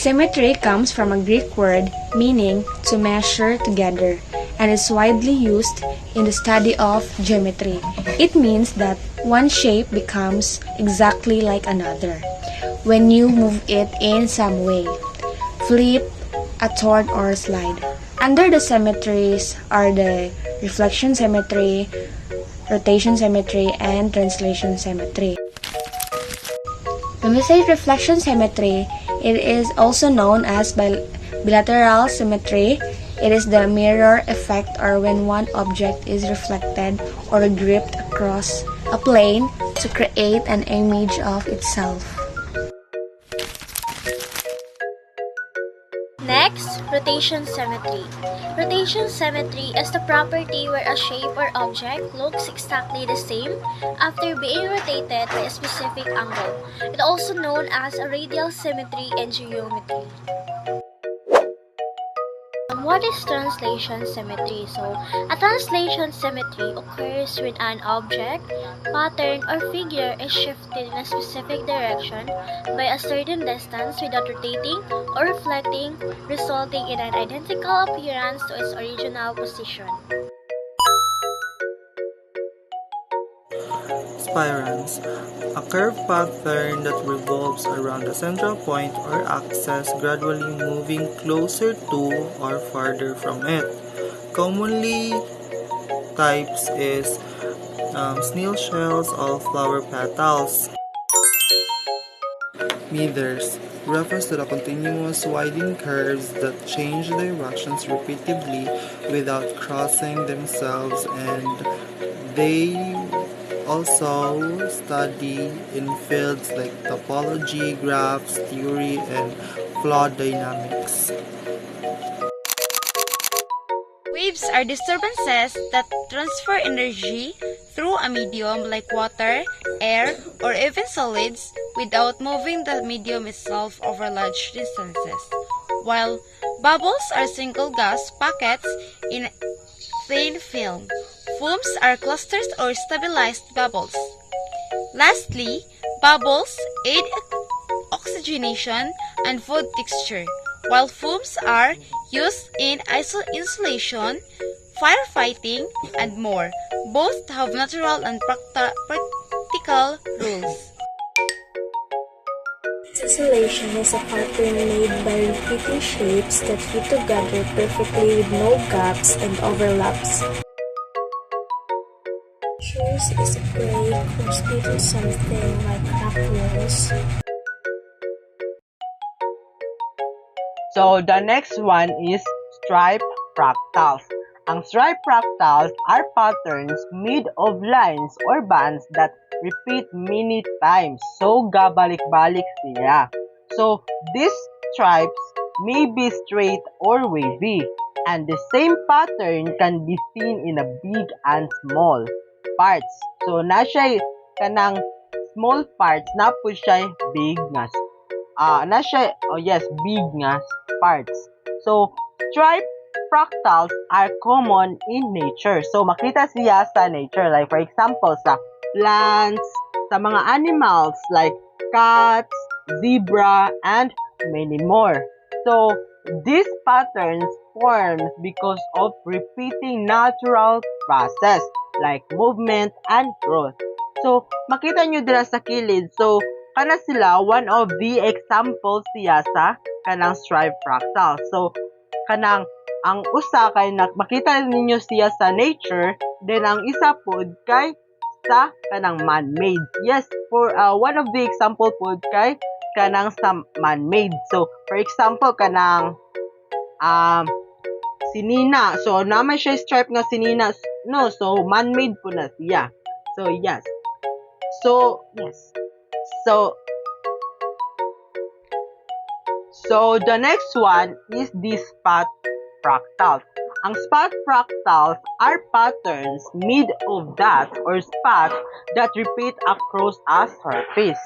Symmetry comes from a Greek word meaning to measure together and is widely used in the study of geometry. It means that one shape becomes exactly like another when you move it in some way, flip, a turn, or slide. Under the symmetries are the reflection symmetry, rotation symmetry, and translation symmetry. When we say reflection symmetry, it is also known as bilateral symmetry. It is the mirror effect, or when one object is reflected or gripped across a plane to create an image of itself. Next, rotation symmetry. Rotation symmetry is the property where a shape or object looks exactly the same after being rotated by a specific angle. It is also known as a radial symmetry in geometry. What is translation symmetry? So, a translation symmetry occurs when an object, pattern, or figure is shifted in a specific direction by a certain distance without rotating or reflecting, resulting in an identical appearance to its original position. Spirans, a curved pattern that revolves around a central point or axis, gradually moving closer to or farther from it. Commonly types is snail shells of flower petals. Meters refers to the continuous widening curves that change directions repeatedly without crossing themselves, and they also study in fields like topology, graphs theory, and fluid dynamics. Waves are disturbances that transfer energy through a medium like water, air, or even solids without moving the medium itself over large distances, while bubbles are single gas packets in thin film. Fumes are clusters or stabilized bubbles. Lastly, bubbles aid oxygenation and food texture, while fumes are used in insulation, firefighting, and more. Both have natural and practical rules. Tessellation is a pattern made by repeating shapes that fit together perfectly with no gaps and overlaps. Choose is a break or split in something like cracked walls. So the next one is stripe fractals. Ang stripe fractals are patterns made of lines or bands that repeat many times. So gabalik-balik siya. So these stripes may be straight or wavy, and the same pattern can be seen in a big and small parts. So na siya kanang small parts na po siya big nga big nga parts. So, stripe fractals are common in nature. So, makita siya sa nature. Like, for example, sa plants, sa mga animals like cats, zebra, and many more. So, these patterns forms because of repeating natural process like movement and growth. So, makita nyo dira sa kilid. So, kana sila one of the examples siya sa kanang stripe fractal. So, kanang ang usa kay makita ninyo siya sa nature, then ang isa pod kay sa kanang man-made. Yes, for one of the example pod kay kanang sa man-made. So, for example, kanang sinina. So, naman siya stripe nga sinina. No, so man-made po na siya. So, yes. So, yes. So the next one is the spot fractals. Ang spot fractals are patterns made of dots or spots that repeat across a surface.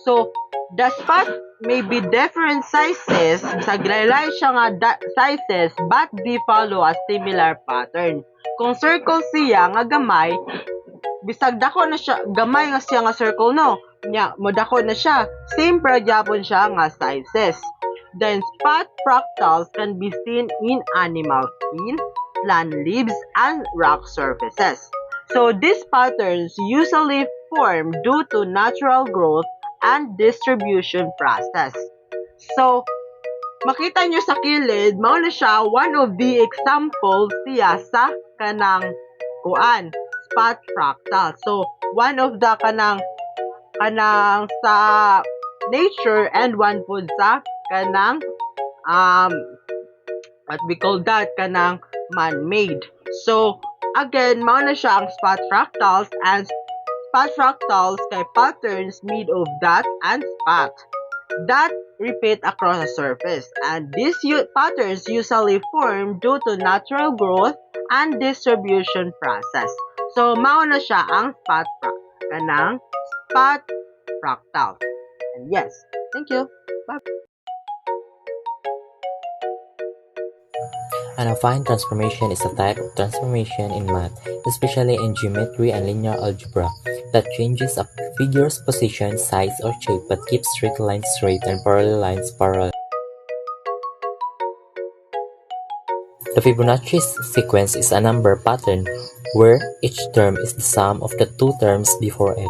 So the spot may be different sizes, saglaylay siya nga sizes, but they follow a similar pattern. Kung circle siya nga gamay, bisag dako na siya, gamay nga siya nga circle no. Nya, modako na siya. Same pra gyapon siya nga sizes. Then spot fractals can be seen in animal skin, plant leaves, and rock surfaces. So these patterns usually form due to natural growth and distribution process. So, makita nyo sa kilid, mao na siya one of the examples siya sa kanang spot fractal. So, one of the kanang sa nature and one food sa kanang what we call that kanang man-made. So, again, mao na siya ang spot fractals, and spot fractals kay patterns made of dot and spot that repeat across a surface, and these patterns usually form due to natural growth and distribution process. So, mao na siya ang spot fractal. And yes, thank you. Bye. An affine transformation is a type of transformation in math, especially in geometry and linear algebra, that changes a figure's position, size, or shape but keeps straight lines straight and parallel lines parallel. The Fibonacci sequence is a number pattern where each term is the sum of the two terms before it.